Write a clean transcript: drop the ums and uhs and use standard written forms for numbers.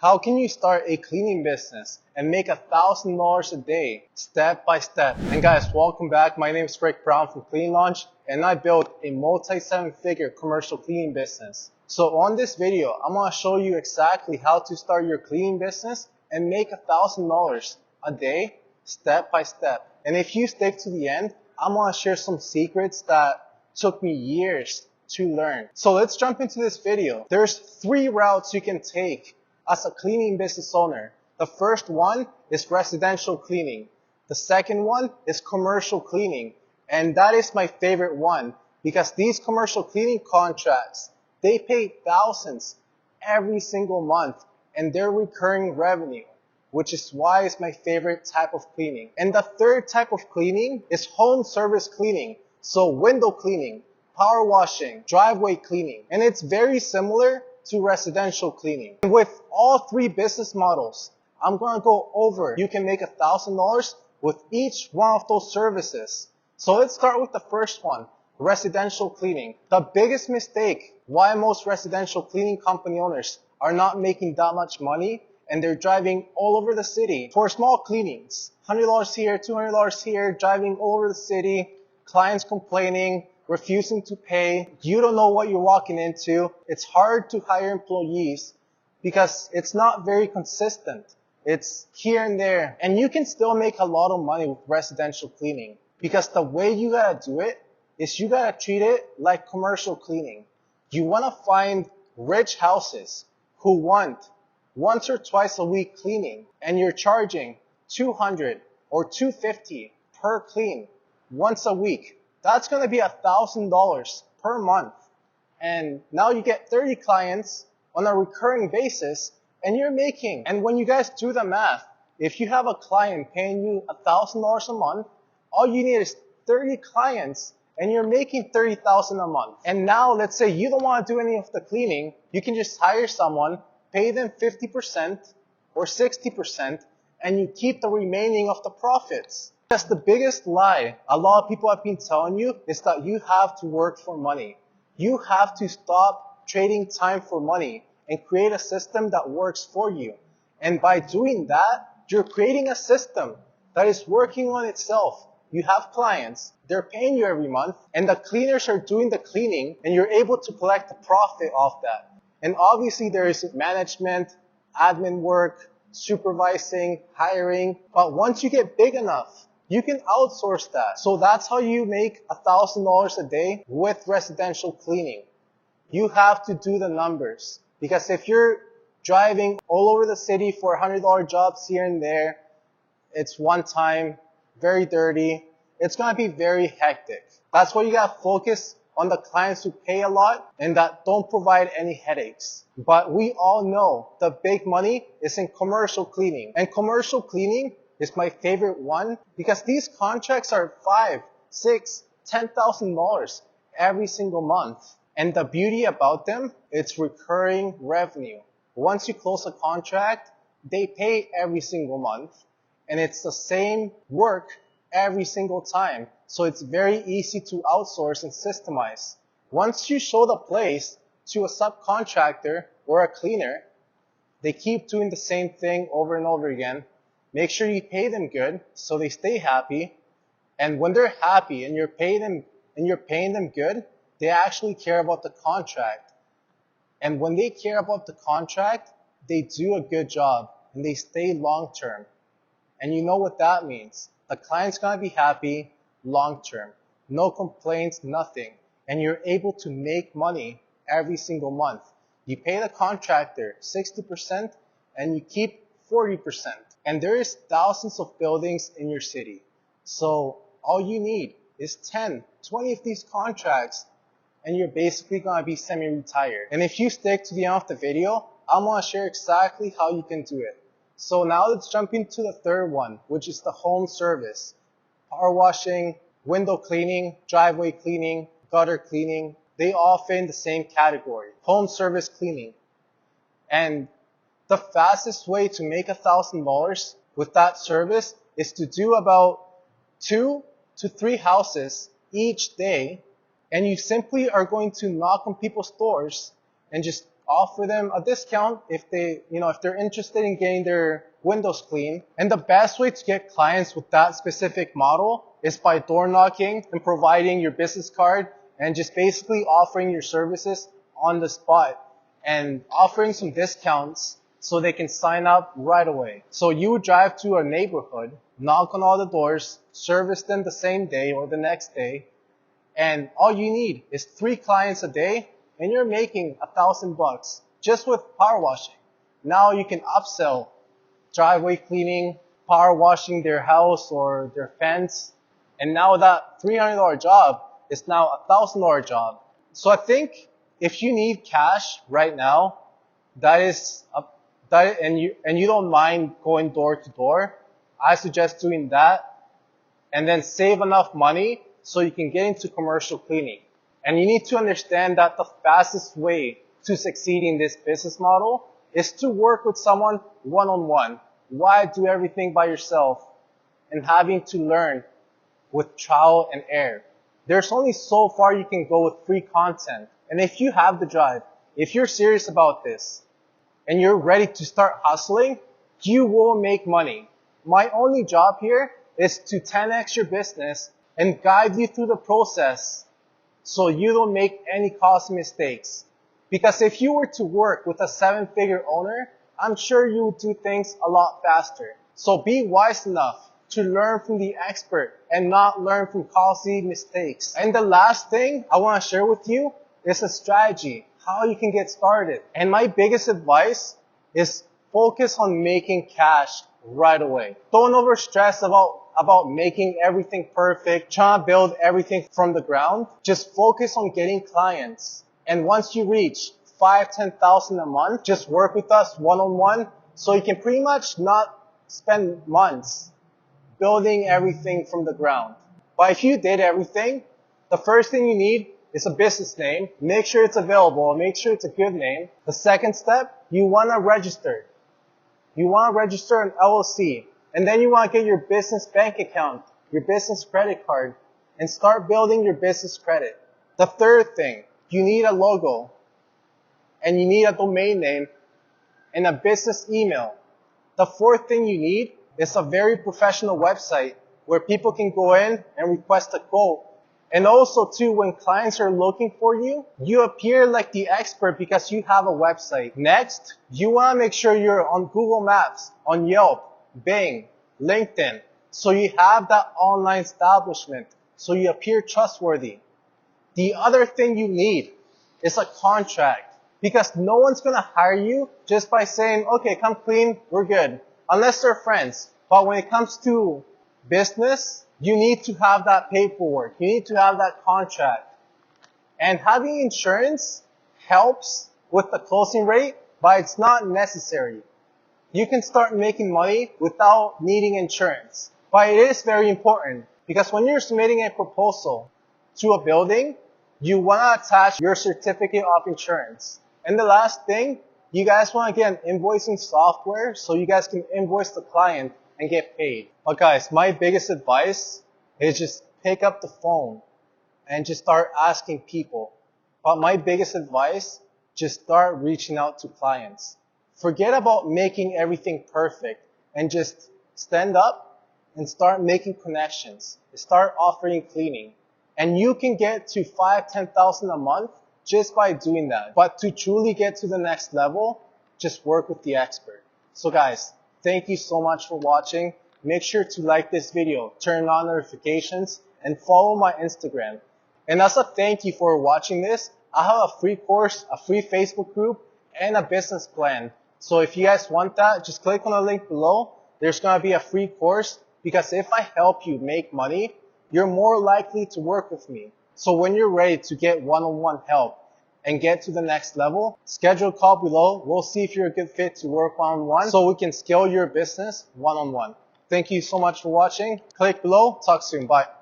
How can you start a cleaning business and make $1,000 a day step by step? And guys, welcome back. My name is Rick Brown from Clean Launch, and I built a multi-7-figure commercial cleaning business. So on this video, I'm going to show you exactly how to start your cleaning business and make $1,000 a day step by step. And if you stick to the end, I'm going to share some secrets that took me years to learn. So let's jump into this video. There's 3 routes you can take as a cleaning business owner. The first one is residential cleaning. The second one is commercial cleaning. And that is my favorite one because these commercial cleaning contracts, they pay thousands every single month and they're recurring revenue, which is why it's my favorite type of cleaning. And the third type of cleaning is home service cleaning. So window cleaning, power washing, driveway cleaning. And it's very similar to residential cleaning. And with all 3 business models, I'm going to go over. You can make $1,000 with each one of those services. So let's start with the first one, residential cleaning. The biggest mistake why most residential cleaning company owners are not making that much money and they're driving all over the city for small cleanings. $100 here, $200 here, driving all over the city, clients complaining, refusing to pay. You don't know what you're walking into. It's hard to hire employees because it's not very consistent. It's here and there. And you can still make a lot of money with residential cleaning because the way you gotta do it is you gotta treat it like commercial cleaning. You wanna find rich houses who want once or twice a week cleaning and you're charging $200 or $250 per clean once a week. That's going to be $1,000 per month. And now you get 30 clients on a recurring basis and you're making, and when you guys do the math, if you have a client paying you $1,000 a month, all you need is 30 clients and you're making $30,000 a month. And now let's say you don't want to do any of the cleaning, you can just hire someone, pay them 50% or 60% and you keep the remaining of the profits. That's the biggest lie a lot of people have been telling you is that you have to work for money. You have to stop trading time for money and create a system that works for you. And by doing that, you're creating a system that is working on itself. You have clients, they're paying you every month, and the cleaners are doing the cleaning, and you're able to collect the profit off that. And obviously there is management, admin work, supervising, hiring, but once you get big enough, you can outsource that. So that's how you make $1,000 a day with residential cleaning. You have to do the numbers. Because if you're driving all over the city for $100 jobs here and there, it's one time, very dirty, it's going to be very hectic. That's why you got to focus on the clients who pay a lot and that don't provide any headaches. But we all know the big money is in commercial cleaning. And commercial cleaning is my favorite one because these contracts are $5,000, $6,000, $10,000 every single month. And the beauty about them, it's recurring revenue. Once you close a contract, they pay every single month and it's the same work every single time. So it's very easy to outsource and systemize. Once you show the place to a subcontractor or a cleaner, they keep doing the same thing over and over again. Make sure you pay them good so they stay happy. And when they're happy and you're paying them good, they actually care about the contract. And when they care about the contract, they do a good job and they stay long term. And you know what that means. The client's gonna be happy long term. No complaints, nothing. And you're able to make money every single month. You pay the contractor 60% and you keep 40%. And there is thousands of buildings in your city. So all you need is 10, 20 of these contracts and you're basically going to be semi-retired. And if you stick to the end of the video, I'm going to share exactly how you can do it. So now let's jump into the third one, which is the home service. Power washing, window cleaning, driveway cleaning, gutter cleaning, they all fit in the same category. Home service cleaning. And the fastest way to make $1,000 with that service is to do about 2 to 3 houses each day, and you simply are going to knock on people's doors and just offer them a discount if they're interested in getting their windows clean. And the best way to get clients with that specific model is by door knocking and providing your business card and just basically offering your services on the spot and offering some discounts so they can sign up right away. So you would drive to a neighborhood, knock on all the doors, service them the same day or the next day, and all you need is 3 clients a day, and you're making $1,000 just with power washing. Now you can upsell driveway cleaning, power washing their house or their fence, and now that $300 job is now a $1,000 job. So I think if you need cash right now, and you don't mind going door to door, I suggest doing that, and then save enough money so you can get into commercial cleaning. And you need to understand that the fastest way to succeed in this business model is to work with someone one-on-one. Why do everything by yourself and having to learn with trial and error? There's only so far you can go with free content. And if you have the drive, if you're serious about this, and you're ready to start hustling, you will make money. My only job here is to 10x your business and guide you through the process so you don't make any costly mistakes. Because if you were to work with a 7-figure owner, I'm sure you would do things a lot faster. So be wise enough to learn from the expert and not learn from costly mistakes. And the last thing I want to share with you is a strategy, how you can get started. And my biggest advice is focus on making cash right away. Don't overstress about making everything perfect, trying to build everything from the ground. Just focus on getting clients. And once you reach 5,000-10,000 a month, just work with us one-on-one so you can pretty much not spend months building everything from the ground. But if you did everything, the first thing you need is a business name. Make sure it's available. Make sure it's a good name. The second step, you want to register. You want to register an LLC. And then you want to get your business bank account, your business credit card, and start building your business credit. The third thing, you need a logo, and you need a domain name, and a business email. The fourth thing you need is a very professional website where people can go in and request a quote. And also too, when clients are looking for you, you appear like the expert because you have a website. Next, you want to make sure you're on Google Maps, on Yelp, Bing, LinkedIn, so you have that online establishment, so you appear trustworthy. The other thing you need is a contract, because no one's going to hire you just by saying, okay, come clean, we're good, unless they're friends. But when it comes to business, you need to have that paperwork. You need to have that contract. And having insurance helps with the closing rate, but it's not necessary. You can start making money without needing insurance. But it is very important, because when you're submitting a proposal to a building, you want to attach your certificate of insurance. And the last thing, you guys want to get an invoicing software so you guys can invoice the client and get paid. But guys, my biggest advice is just pick up the phone and just start asking people. But my biggest advice, just start reaching out to clients. Forget about making everything perfect and just stand up and start making connections. Start offering cleaning. And you can get to 5,000-10,000 a month just by doing that. But to truly get to the next level, just work with the expert. So guys, thank you so much for watching. Make sure to like this video, turn on notifications, and follow my Instagram. And as a thank you for watching this, I have a free course, a free Facebook group, and a business plan. So if you guys want that, just click on the link below. There's going to be a free course, because if I help you make money, you're more likely to work with me. So when you're ready to get one-on-one help and get to the next level, schedule a call below. We'll see if you're a good fit to work one-on-one so we can scale your business one-on-one. Thank you so much for watching. Click below. Talk soon. Bye.